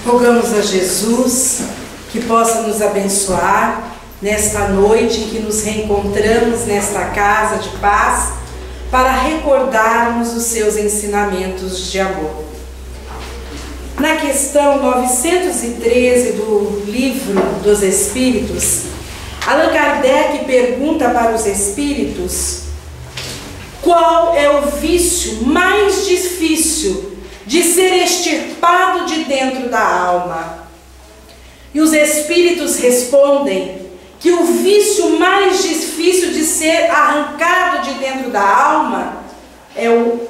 Rogamos a Jesus que possa nos abençoar nesta noite em que nos reencontramos nesta casa de paz para recordarmos os seus ensinamentos de amor. Na questão 913 do Livro dos Espíritos, Allan Kardec pergunta para os espíritos qual é o vício mais difícil de ser extirpado de dentro da alma. E os espíritos respondem que o vício mais difícil de ser arrancado de dentro da alma é o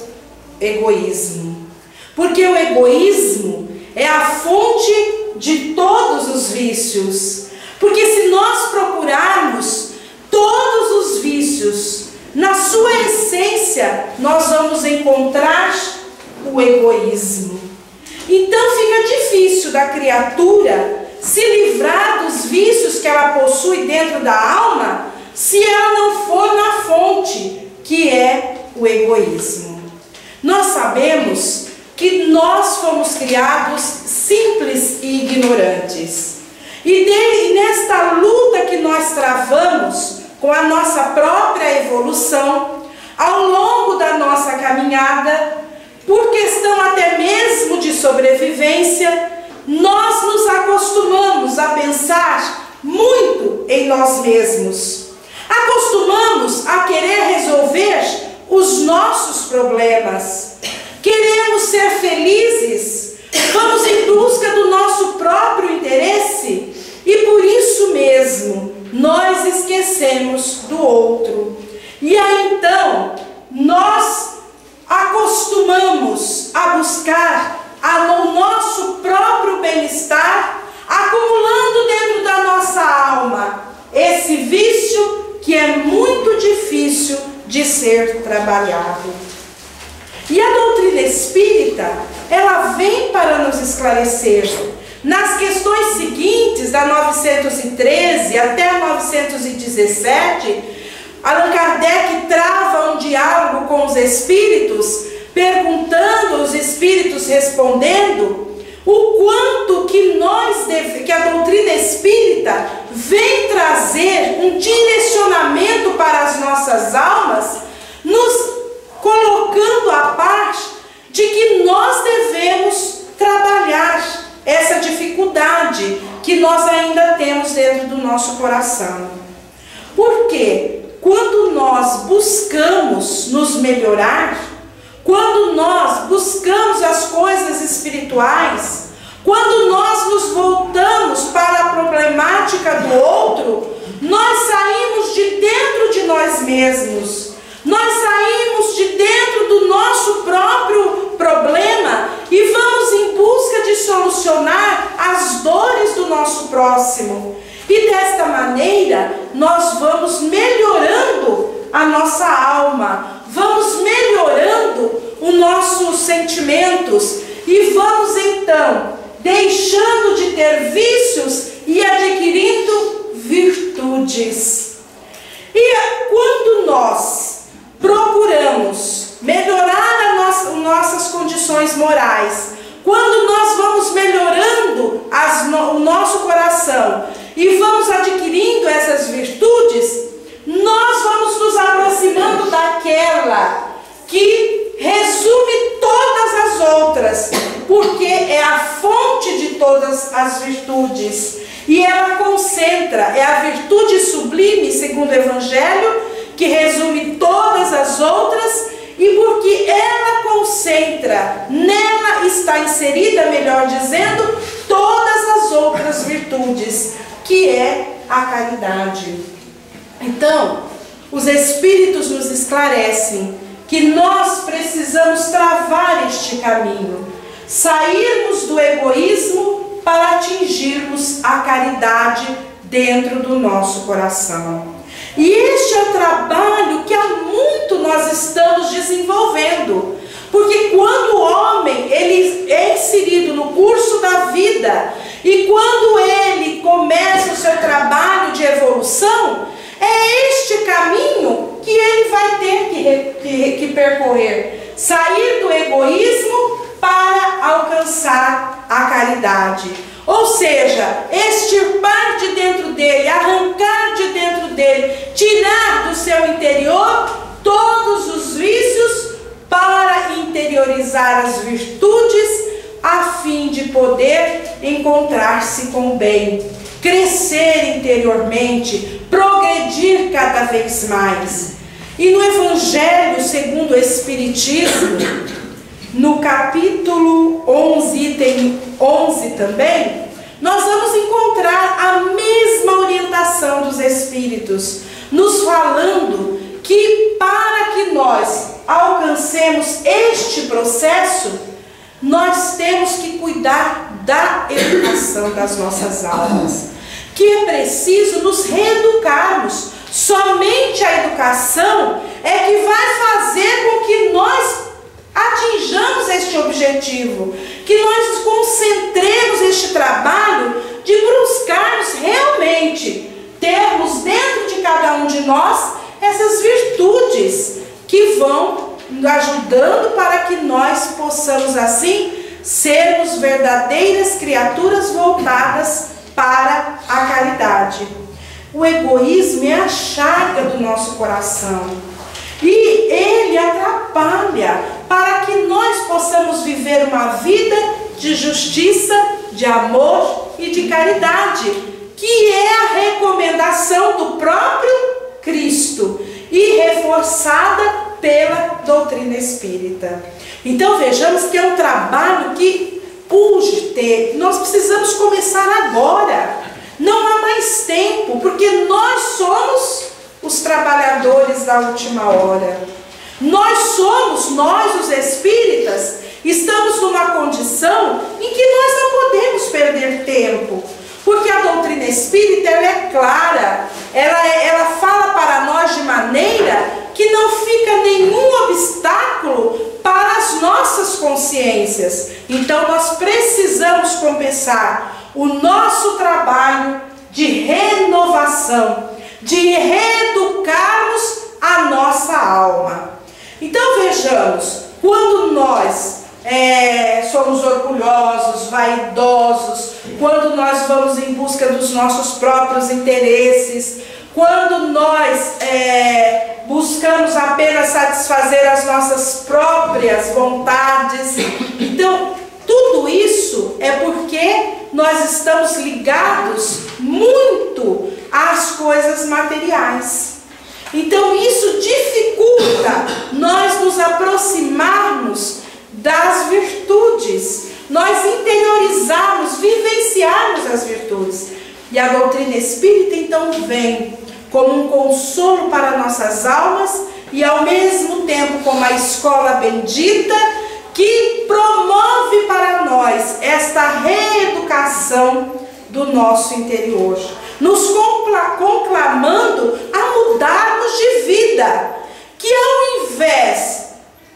egoísmo. Porque o egoísmo é a fonte de todos os vícios. Porque se nós procurarmos todos os vícios, na sua essência, nós vamos encontrar o egoísmo. Então fica difícil da criatura se livrar dos vícios que ela possui dentro da alma, se ela não for na fonte, que é o egoísmo. Nós sabemos que nós fomos criados simples e ignorantes. E nesta luta que nós travamos com a nossa própria evolução, ao longo da nossa caminhada, por questão até mesmo de sobrevivência, nós nos acostumamos a pensar muito em nós mesmos. Acostumamos a querer resolver os nossos problemas. Queremos ser felizes, vamos em busca do nosso próprio interesse e por isso mesmo nós esquecemos do outro. E aí então nós acostumamos a buscar o nosso próprio bem-estar, acumulando dentro da nossa alma esse vício que é muito difícil de ser trabalhado. E a doutrina espírita, ela vem para nos esclarecer. Nas questões seguintes, da 913 até a 917, Allan Kardec trava um diálogo com os espíritos, perguntando, os espíritos respondendo, o quanto que a doutrina espírita vem trazer um direcionamento para as nossas almas, nos colocando a par de que nós devemos trabalhar essa dificuldade que nós ainda temos dentro do nosso coração. Porque quando nós buscamos nos melhorar, quando nós buscamos as coisas espirituais, quando nós nos voltamos para a problemática do outro, nós saímos de dentro de nós mesmos. Nós saímos de dentro do nosso próprio problema e vamos em busca de solucionar as dores do nosso próximo. E desta maneira, nós vamos melhorando a nossa alma, vamos melhorando os nossos sentimentos e vamos então deixando de ter vícios e adquirindo virtudes. E quando nós procuramos melhorar nossas condições morais, quando nós vamos melhorando o nosso coração e vamos adquirindo essas virtudes, nós vamos nos aproximando daquela que resume todas as outras, porque é a fonte de todas as virtudes e ela concentra, é a virtude sublime, segundo o Evangelho, que resume todas as outras, e porque ela concentra, nela está inserida, melhor dizendo, todas as outras virtudes, que é a caridade. Então, os Espíritos nos esclarecem que nós precisamos travar este caminho, sairmos do egoísmo para atingirmos a caridade dentro do nosso coração. E este é o trabalho que há muito nós estamos desenvolvendo, porque quando o homem ele é inserido no curso da vida e quando ele começa o seu trabalho de evolução, é este caminho que ele vai ter que percorrer. Sair do egoísmo para alcançar a caridade. Ou seja, extirpar de dentro dele, arrancar de dentro dele, tirar do seu interior todos os vícios para interiorizar as virtudes, a fim de poder encontrar-se com o bem, crescer interiormente, progredir cada vez mais. E no Evangelho segundo o Espiritismo, no capítulo 11, item 11 também, nós vamos encontrar a mesma orientação dos Espíritos, nos falando que para que nós alcancemos este processo, nós temos que cuidar da educação das nossas almas, que é preciso nos reeducarmos. Somente a educação é que vai fazer com que nós atinjamos este objetivo, que nós concentremos este trabalho de buscarmos realmente termos dentro de cada um de nós essas virtudes que vão ajudando para que nós possamos assim sermos verdadeiras criaturas voltadas para a caridade. O egoísmo é a chaga do nosso coração e ele atrapalha para que nós possamos viver uma vida de justiça, de amor e de caridade, que é a recomendação do próprio Cristo e reforçada pela doutrina espírita. Então vejamos que é um trabalho que urge ter, nós precisamos começar agora, não há mais tempo, porque nós somos os trabalhadores da última hora. Nós os espíritas, estamos numa condição em que nós não podemos perder tempo, porque a doutrina espírita ela é clara, ela fala para nós de maneira que não fica nenhum obstáculo para as nossas consciências. Então nós precisamos começar o nosso trabalho de renovação, de reeducarmos a nossa alma. Então vejamos, quando nós somos orgulhosos, vaidosos, quando nós vamos em busca dos nossos próprios interesses, quando nós buscamos apenas satisfazer as nossas próprias vontades, então tudo isso é porque nós estamos ligados muito às coisas materiais. Então isso dificulta nós nos aproximarmos das virtudes, nós interiorizarmos, vivenciarmos as virtudes. E a doutrina espírita então vem como um consolo para nossas almas e ao mesmo tempo como a escola bendita que promove para nós esta reeducação do nosso interior, nos conclamando a mudarmos de vida, que ao invés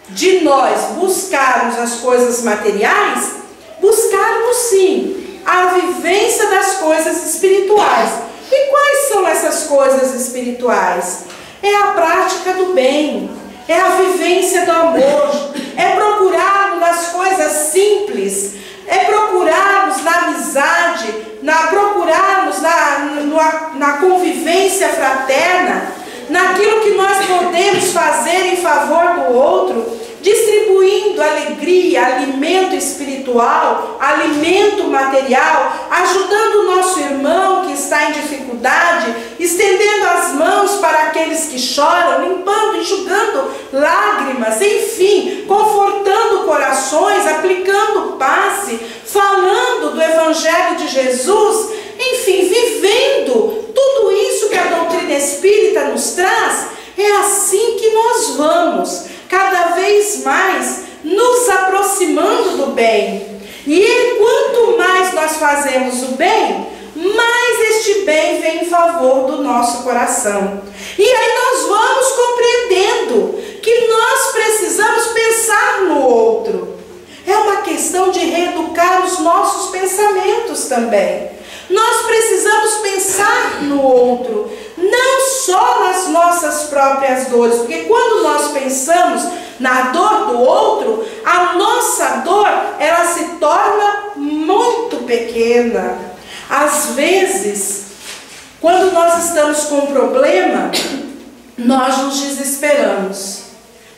de nós buscarmos as coisas materiais, buscarmos sim a vivência das coisas espirituais. E quais são essas coisas espirituais? É a prática do bem, é a vivência do amor, é procurarmos nas coisas simples, é procurarmos na amizade, procurarmos na convivência fraterna, naquilo que nós podemos fazer em favor do outro, distribuindo alegria, alimento espiritual, alimento material, ajudando o nosso irmão que está em dificuldade, estendendo as mãos para aqueles que choram, limpando, enxugando lágrimas, enfim, confortando corações, aplicando passe, falando do Evangelho de Jesus, enfim, vivendo tudo isso que a doutrina espírita nos traz. É assim que nós vamos cada vez mais nos aproximando do bem. E quanto mais nós fazemos o bem, mais este bem vem em favor do nosso coração. E aí nós vamos compreendendo que nós precisamos pensar no outro. É uma questão de reeducar os nossos pensamentos também. Nós precisamos pensar no outro, não só nas nossas próprias dores, porque quando nós pensamos na dor do outro, a nossa dor pequena. Às vezes, quando nós estamos com um problema, nós nos desesperamos.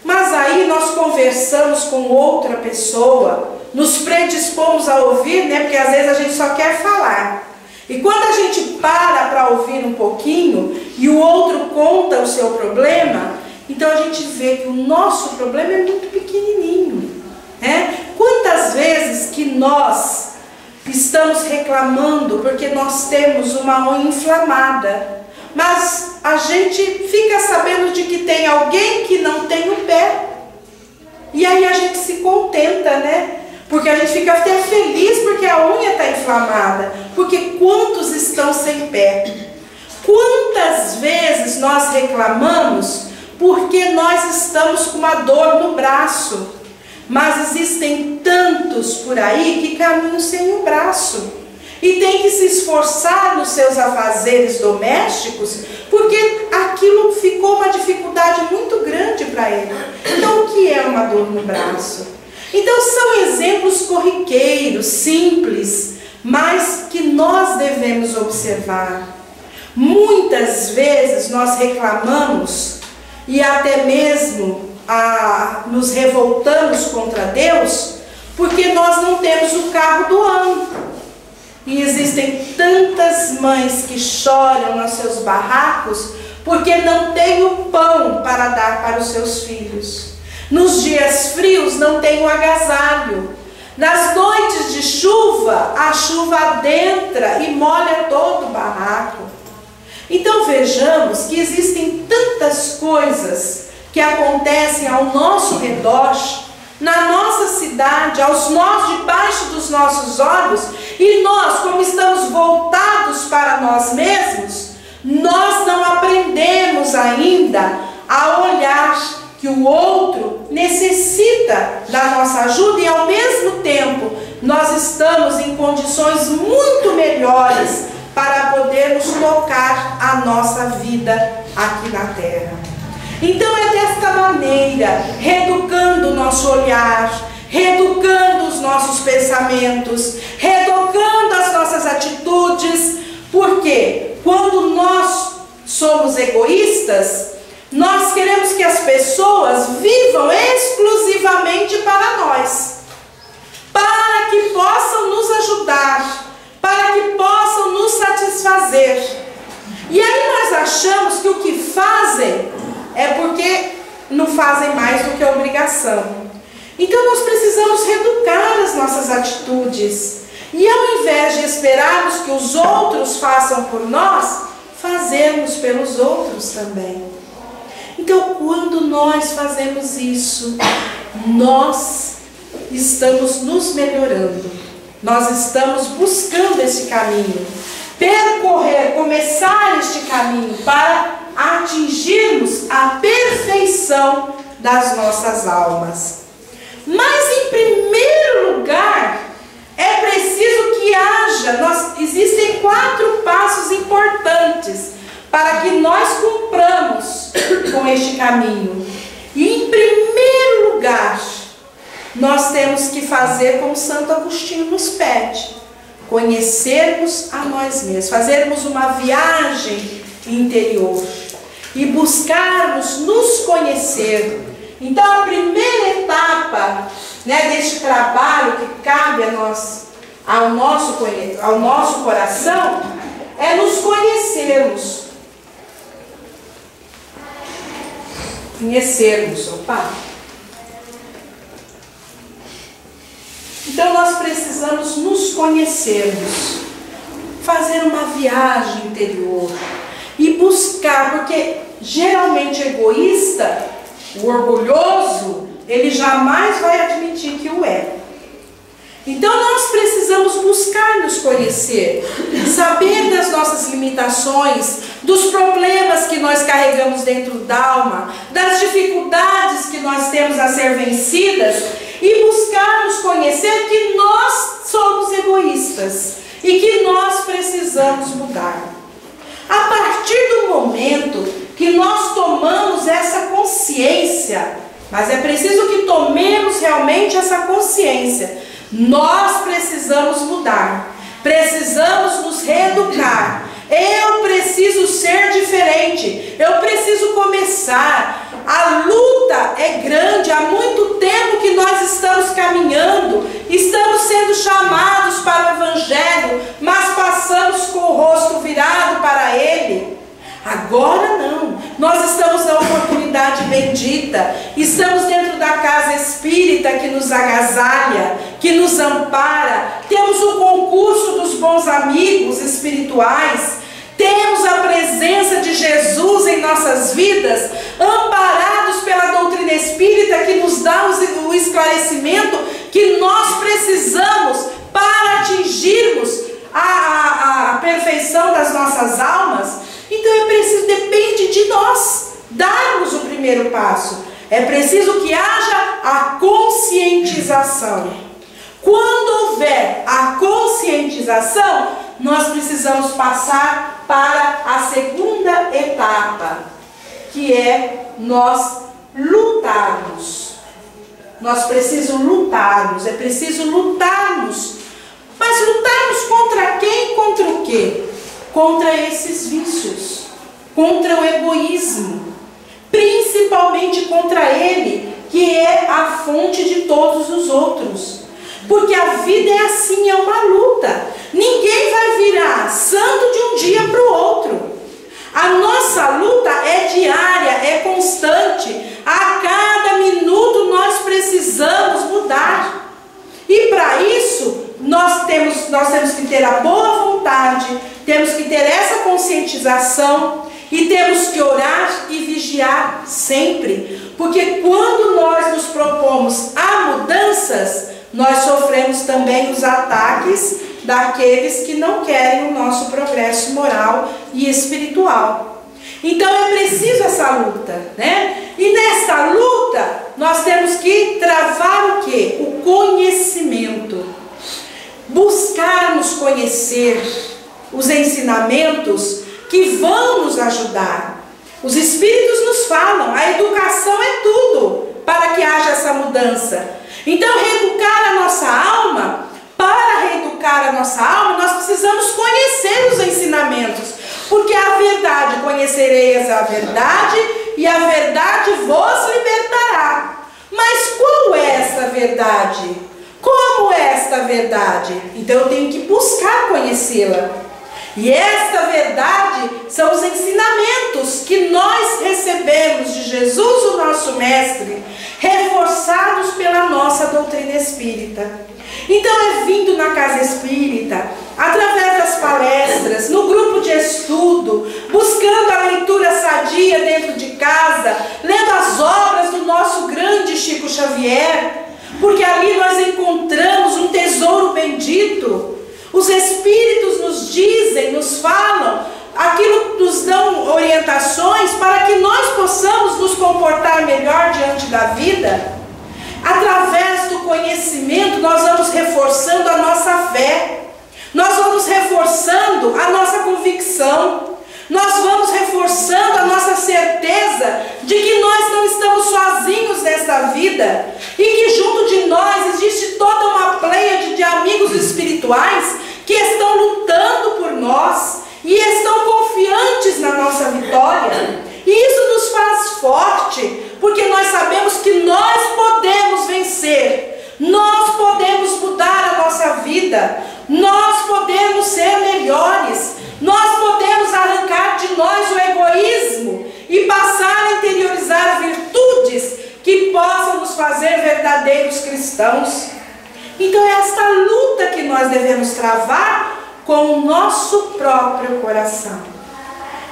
Mas aí nós conversamos com outra pessoa, nos predispomos a ouvir, né? Porque às vezes a gente só quer falar. E quando a gente para ouvir um pouquinho e o outro conta o seu problema, então a gente vê que o nosso problema é muito pequenininho, né? Quantas vezes que nós estamos reclamando porque nós temos uma unha inflamada, mas a gente fica sabendo de que tem alguém que não tem o pé, e aí a gente se contenta, né? Porque a gente fica até feliz porque a unha está inflamada, porque quantos estão sem pé? Quantas vezes nós reclamamos porque nós estamos com uma dor no braço, mas existem tantos por aí que caminham sem o braço e tem que se esforçar nos seus afazeres domésticos porque aquilo ficou uma dificuldade muito grande para ele. Então, o que é uma dor no braço? Então, são exemplos corriqueiros, simples, mas que nós devemos observar. Muitas vezes nós reclamamos e até mesmo nos revoltamos contra Deus porque nós não temos o carro do ano. E existem tantas mães que choram nos seus barracos porque não têm o pão para dar para os seus filhos. Nos dias frios não tem o agasalho. Nas noites de chuva, a chuva adentra e molha todo o barraco. Então vejamos que existem tantas coisas que acontecem ao nosso redor, na nossa cidade, debaixo dos nossos olhos, e nós, como estamos voltados para nós mesmos, nós não aprendemos ainda a olhar que o outro necessita da nossa ajuda e ao mesmo tempo nós estamos em condições muito melhores para podermos tocar a nossa vida aqui na terra. Então é desta maneira, reeducando o nosso olhar, reeducando os nossos pensamentos, reeducando as nossas atitudes, porque quando nós somos egoístas, nós queremos que as pessoas vivam exclusivamente para nós, para que possam nos ajudar, para que possam nos satisfazer. E aí nós achamos que o que fazem é porque não fazem mais do que a obrigação. Então nós precisamos reeducar as nossas atitudes. E ao invés de esperarmos que os outros façam por nós, fazermos pelos outros também. Então, quando nós fazemos isso, nós estamos nos melhorando. Nós estamos buscando esse caminho, começar este caminho para atingirmos a perfeição das nossas almas. Mas, em primeiro lugar, é preciso que existem 4 passos importantes para que nós cumpramos com este caminho. E em primeiro lugar, nós temos que fazer como Santo Agostinho nos pede: conhecermos a nós mesmos, fazermos uma viagem interior e buscarmos nos conhecer. Então a primeira etapa, né, deste trabalho que cabe ao nosso coração é nos conhecermos. Então nós precisamos nos conhecermos, fazer uma viagem interior e buscar, porque geralmente egoísta, o orgulhoso, ele jamais vai admitir que o é. Então nós precisamos buscar nos conhecer, saber das nossas limitações, dos problemas que nós carregamos dentro da alma, das dificuldades que nós temos a ser vencidas, e buscar nos conhecer que nós somos egoístas e que nós precisamos mudar. A partir do momento que nós tomamos essa consciência, mas é preciso que tomemos realmente essa consciência, nós precisamos mudar. precisamos nos reeducar. Eu preciso ser diferente, eu preciso começar. A luta é grande, há muito tempo que nós estamos caminhando, estamos sendo chamados para o Evangelho, mas passamos com o rosto virado para Ele. Agora não, nós estamos na oportunidade bendita, estamos dentro da casa espírita que nos agasalha, que nos ampara, temos o concurso dos bons amigos espirituais, temos a presença de Jesus em nossas vidas, amparados pela doutrina espírita que nos dá o esclarecimento que nós precisamos para atingirmos a perfeição das nossas almas. Então é preciso, depende de nós darmos o primeiro passo. É preciso que haja a conscientização. Quando houver a conscientização, nós precisamos passar para a segunda etapa, que é nós lutarmos. Nós precisamos lutarmos, é preciso lutarmos. Mas lutarmos contra quem? Contra o quê? Contra esses vícios, contra o egoísmo, principalmente contra ele, que é a fonte de todos os outros. Porque a vida é assim, é uma luta. Ninguém vai virar santo de um dia para o outro. A nossa luta é diária, é constante. A cada minuto nós precisamos mudar. E para isso, nós temos que ter a boa vontade, temos que ter essa conscientização e temos que orar e vigiar sempre. Porque quando nós nos propomos a mudanças, nós sofremos também os ataques daqueles que não querem o nosso progresso moral e espiritual. Então é preciso essa luta, né? E nessa luta nós temos que travar o quê? O conhecimento. Buscarmos conhecer os ensinamentos que vão nos ajudar. Os Espíritos nos falam, a educação é tudo para que haja essa mudança. Então, reeducar a nossa alma, para reeducar a nossa alma, nós precisamos conhecer os ensinamentos. Porque a verdade, conhecereis a verdade, e a verdade vos libertará. Mas qual é esta verdade? Como é esta verdade? Então eu tenho que buscar conhecê-la. E esta verdade são os ensinamentos que nós recebemos de Jesus, o nosso Mestre, reforçados pela nossa doutrina espírita. Então é vindo na casa espírita, através das palestras, no grupo de estudo, buscando a leitura sadia dentro de casa, lendo as obras do nosso grande Chico Xavier, porque ali nós encontramos um tesouro bendito. Os Espíritos nos dizem, nos falam, aquilo nos dão orientações para que nós possamos nos comportar melhor diante da vida. Através do conhecimento nós vamos reforçando a nossa fé, nós vamos reforçando a nossa convicção, nós vamos reforçando a nossa certeza de que nós não estamos sozinhos nesta vida e que junto de nós existe toda uma pleiade de amigos espirituais que estão lutando por nós e estão confiantes na nossa vitória. E isso nos faz forte, porque nós sabemos que nós podemos vencer, nós podemos mudar a nossa vida, nós podemos ser melhores, nós podemos arrancar de nós o egoísmo e passar a interiorizar virtudes que possam nos fazer verdadeiros cristãos. Então é esta luta que nós devemos travar com o nosso próprio coração.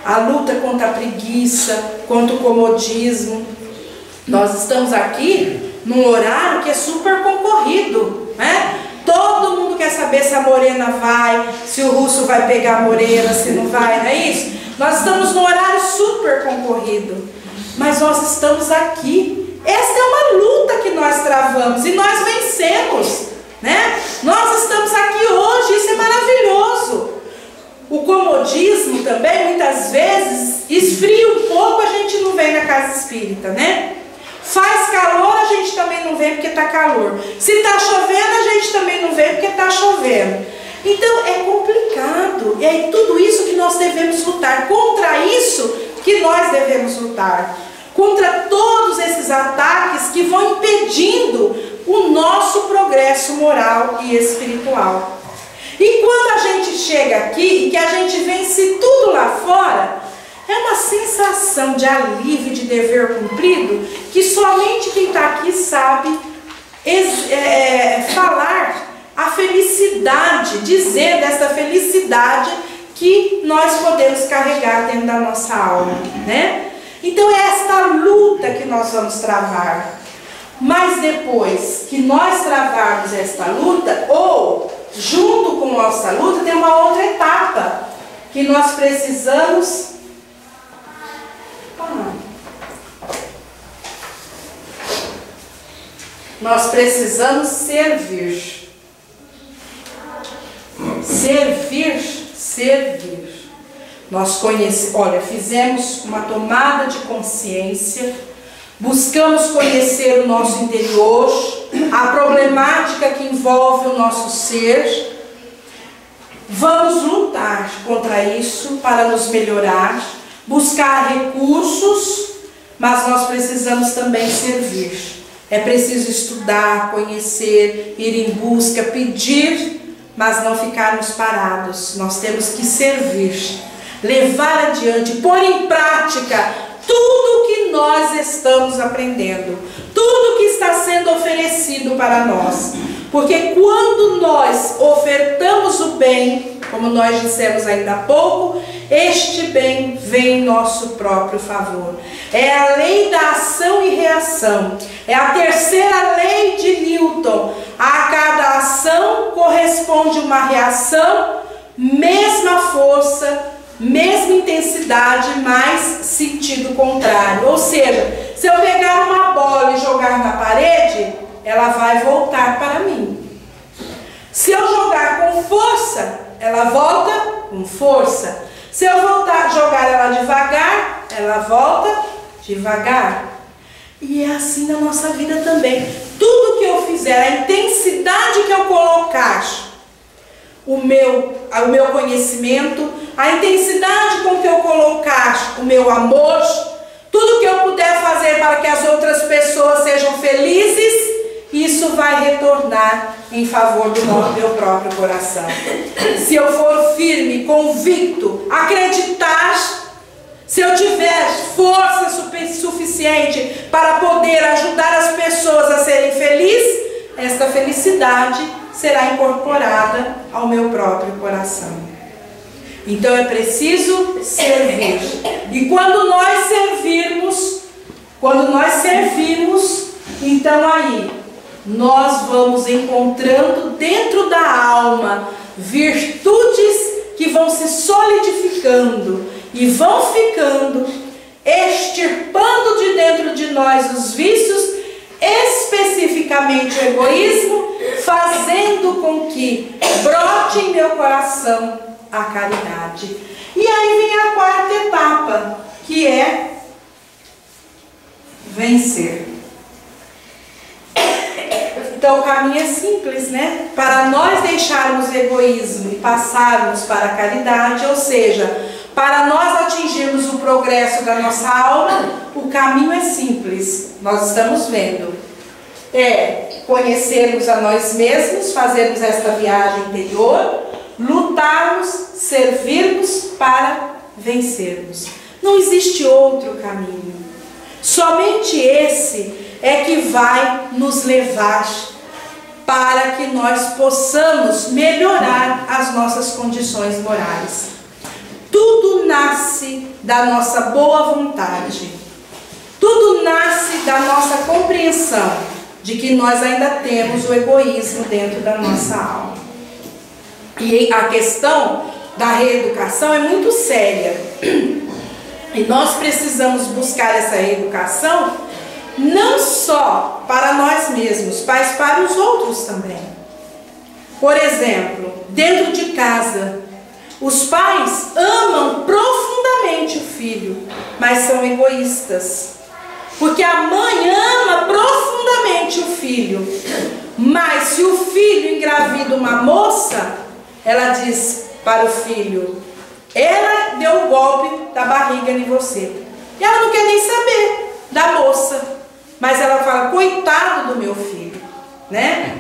A luta contra a preguiça, contra o comodismo. Nós estamos aqui num horário que é super concorrido, né? Todo mundo quer saber se a morena vai, se o russo vai pegar a morena, se não vai, não é isso? Nós estamos num horário super concorrido, mas nós estamos aqui. Esta é uma luta que nós travamos e nós vencemos, né? Nós estamos aqui hoje, isso é maravilhoso. O comodismo também, muitas vezes, esfria um pouco, a gente não vem na casa espírita, né? Faz calor, a gente também não vem porque está calor. Se está chovendo, a gente também não vem porque está chovendo. Então é complicado, e é tudo isso que nós devemos lutar, contra isso que nós devemos lutar, contra todos esses ataques que vão impedindo o nosso progresso moral e espiritual. E quando a gente chega aqui e que a gente vence tudo lá fora, é uma sensação de alívio, de dever cumprido, que somente quem está aqui sabe falar a felicidade, dizer dessa felicidade que nós podemos carregar dentro da nossa alma, né? Então é esta luta que nós vamos travar. Mas depois que nós travarmos esta luta, ou junto com nossa luta, tem uma outra etapa que nós precisamos servir. Servir. Nós fizemos uma tomada de consciência, buscamos conhecer o nosso interior, a problemática que envolve o nosso ser. Vamos lutar contra isso para nos melhorar, buscar recursos, mas nós precisamos também servir. É preciso estudar, conhecer, ir em busca, pedir, mas não ficarmos parados. Nós temos que servir, levar adiante, pôr em prática tudo que nós estamos aprendendo, tudo que está sendo oferecido para nós. Porque quando nós ofertamos o bem, como nós dissemos ainda há pouco, este bem vem em nosso próprio favor. É a lei da ação e reação. É a terceira lei de Newton. A cada ação corresponde uma reação, mesma força, mesma intensidade, mas sentido contrário. Ou seja, se eu pegar uma bola e jogar na parede, ela vai voltar para mim. Se eu jogar com força, ela volta com força. Se eu jogar ela devagar, ela volta devagar. E é assim na nossa vida também. Tudo que eu fizer, a intensidade que eu colocar o meu conhecimento, a intensidade com que eu colocar o meu amor, tudo que eu puder fazer para que as outras pessoas sejam felizes, isso vai retornar em favor do meu próprio coração. Se eu for firme, convicto, acreditar, se eu tiver força suficiente para poder ajudar as pessoas a serem felizes, esta felicidade será incorporada ao meu próprio coração. Então é preciso servir. E quando nós servirmos, então aí nós vamos encontrando dentro da alma virtudes que vão se solidificando e vão ficando, extirpando de dentro de nós os vícios, especificamente o egoísmo, fazendo com que brote em meu coração a caridade. E aí vem a quarta etapa, que é vencer. Então o caminho é simples, né? Para nós deixarmos o egoísmo e passarmos para a caridade, ou seja, para nós atingirmos o progresso da nossa alma, o caminho é simples. Nós estamos vendo. É conhecermos a nós mesmos, fazermos esta viagem interior, lutarmos, servirmos para vencermos. Não existe outro caminho. Somente esse é que vai nos levar para que nós possamos melhorar as nossas condições morais. Tudo nasce da nossa boa vontade. Tudo nasce da nossa compreensão de que nós ainda temos o egoísmo dentro da nossa alma. E a questão da reeducação é muito séria. E nós precisamos buscar essa reeducação não só para nós mesmos, mas para os outros também. Por exemplo, dentro de casa, os pais amam profundamente o filho, mas são egoístas. Porque a mãe ama profundamente o filho, mas se o filho engravida uma moça, ela diz para o filho: ela deu o golpe da barriga em você. E ela não quer nem saber da moça, mas ela fala: coitado do meu filho, né?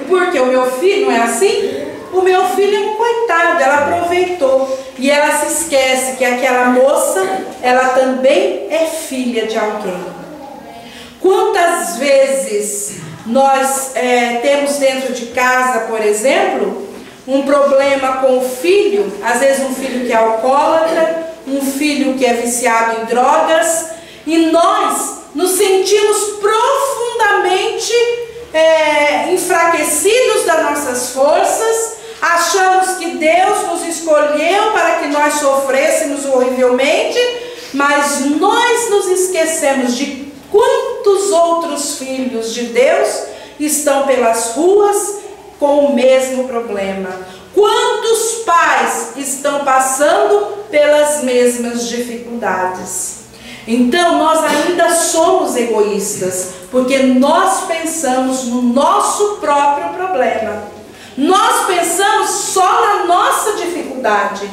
E porque o meu filho não é assim? O meu filho é um coitado. Ela aproveitou e ela se esquece que aquela moça, ela também é filha de alguém. Quantas vezes nós temos dentro de casa, por exemplo, um problema com o filho, às vezes um filho que é alcoólatra, um filho que é viciado em drogas, e nós nos sentimos profundamente enfraquecidos das nossas forças, achamos que Deus nos escolheu para que nós sofrêssemos horrivelmente, mas nós nos esquecemos de quantos outros filhos de Deus estão pelas ruas com o mesmo problema. Quantos pais estão passando pelas mesmas dificuldades? Então nós ainda somos egoístas, porque nós pensamos no nosso próprio problema. Nós pensamos só na nossa dificuldade.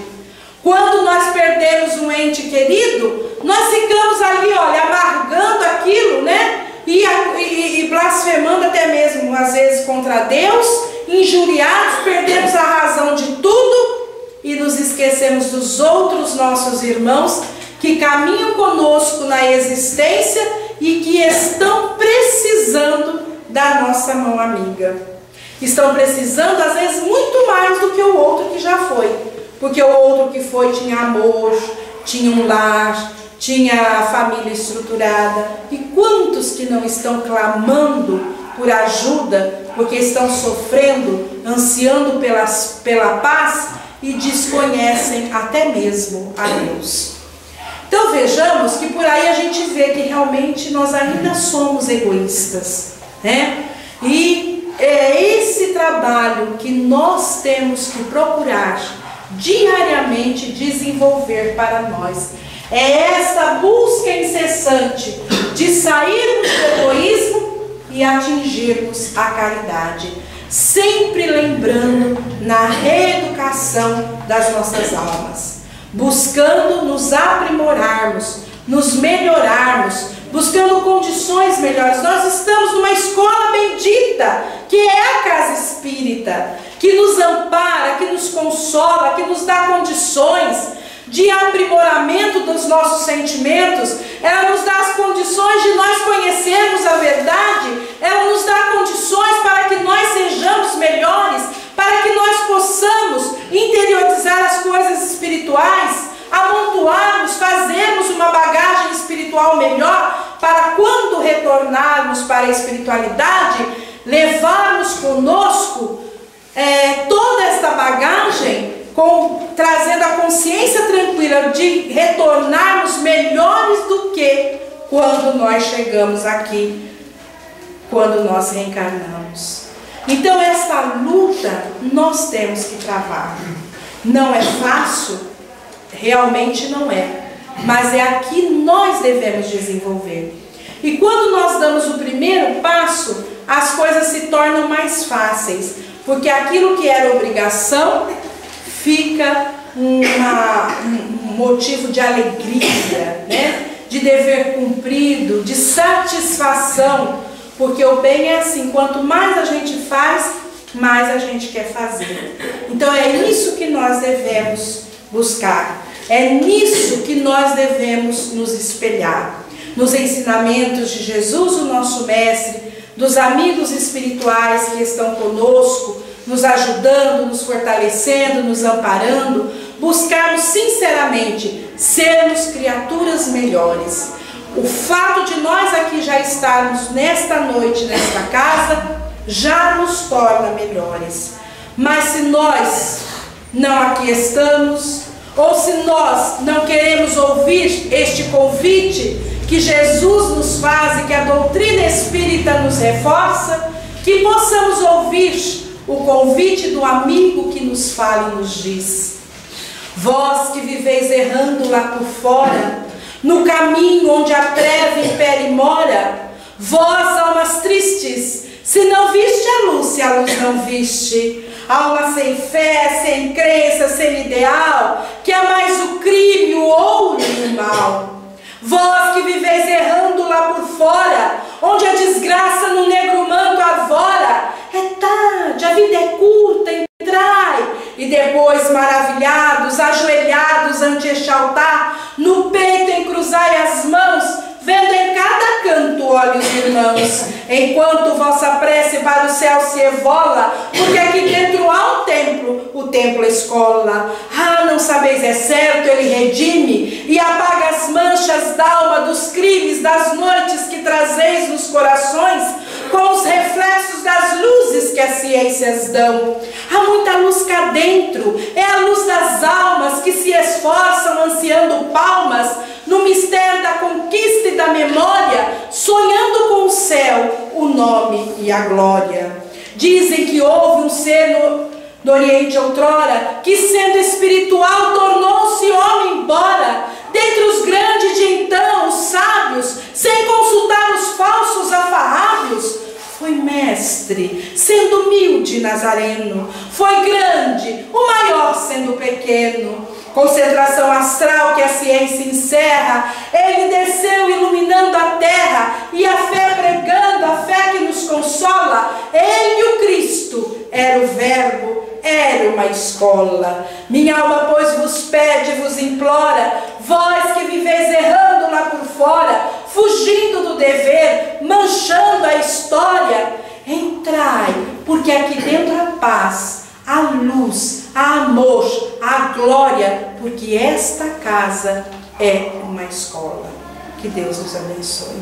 Quando nós perdemos um ente querido, nós ficamos ali, olha, amargando aquilo, né? E blasfemando até mesmo, às vezes, contra Deus, injuriados, perdemos a razão de tudo e nos esquecemos dos outros nossos irmãos que caminham conosco na existência e que estão precisando da nossa mão amiga. Estão precisando, às vezes, muito mais do que o outro que já foi. Porque o outro que foi tinha amor, tinha um lar, tinha a família estruturada. E quantos que não estão clamando por ajuda, porque estão sofrendo, ansiando pela paz e desconhecem até mesmo a Deus. Então vejamos que por aí a gente vê que realmente nós ainda somos egoístas, né? E é esse trabalho que nós temos que procurar diariamente desenvolver para nós. É essa busca incessante de sairmos do egoísmo e atingirmos a caridade, sempre lembrando na reeducação das nossas almas, buscando nos aprimorarmos, nos melhorarmos, buscando condições melhores. Nós estamos numa escola bendita, que é a casa espírita, que nos ampara, que nos consola, que nos dá condições de aprimoramento dos nossos sentimentos. Ela nos dá as condições de nós conhecermos a verdade, ela nos dá condições para que nós sejamos melhores, para que nós possamos interiorizar as coisas espirituais, amontoarmos, fazermos uma bagagem espiritual melhor, para quando retornarmos para a espiritualidade, levarmos conosco toda esta bagagem, trazendo a consciência tranquila de retornarmos melhores do que quando nós chegamos aqui, quando nós reencarnamos. Então essa luta nós temos que travar. Não é fácil, realmente não é, mas é aqui nós devemos desenvolver. E quando nós damos o primeiro passo, as coisas se tornam mais fáceis, porque aquilo que era obrigação fica um motivo de alegria, né? De dever cumprido, de satisfação, porque o bem é assim, quanto mais a gente faz, mais a gente quer fazer. Então é isso que nós devemos buscar, é nisso que nós devemos nos espelhar, nos ensinamentos de Jesus, o nosso mestre, dos amigos espirituais que estão conosco, nos ajudando, nos fortalecendo, nos amparando, buscarmos sinceramente sermos criaturas melhores. O fato de nós aqui já estarmos nesta noite, nesta casa, já nos torna melhores. Mas se nós não aqui estamos, ou se nós não queremos ouvir este convite que Jesus nos faz e que a doutrina espírita nos reforça, que possamos ouvir o convite do amigo que nos fala e nos diz: vós que viveis errando lá por fora, no caminho onde a treva impera e mora, vós, almas tristes, se não viste a luz não viste, alma sem fé, sem crença, sem ideal, que é mais o crime, o ouro e o mal. Vós que viveis errando lá por fora, onde a desgraça no negro manto arvora, é tarde, a vida é curta, entrai. E depois, maravilhados, ajoelhados ante este altar, no peito encruzai as mãos, vendo em cada canto olhos irmãos, enquanto vossa prece para o céu se evola, porque aqui dentro há um templo, o templo é escola. Ah, não sabeis, é certo, ele redime e apaga as manchas d'alma dos crimes das noites que trazeis nos corações, com os reflexos das luzes que as ciências dão. Há muita luz cá dentro, é a luz das almas que se esforçam ansiando palmas no mistério da conquista e da memória, sonhando com o céu, o nome e a glória. Dizem que houve um ser no Oriente outrora, que sendo espiritual tornou-se homem embora, dentre os grandes de então, os sábios, sem consultar os falsos afarrábios, foi mestre, sendo humilde nazareno, foi grande, o maior sendo pequeno. Concentração astral que a ciência encerra, ele desceu iluminando a terra, e a fé pregando, a fé que nos consola. Ele, o Cristo, era o verbo, era uma escola. Minha alma, pois, vos pede, vos implora, vós que viveis errando lá por fora, fugindo do dever, manchando a história, entrai, porque aqui dentro há paz, há luz, há amor, há glória, porque esta casa é uma escola. Que Deus nos abençoe.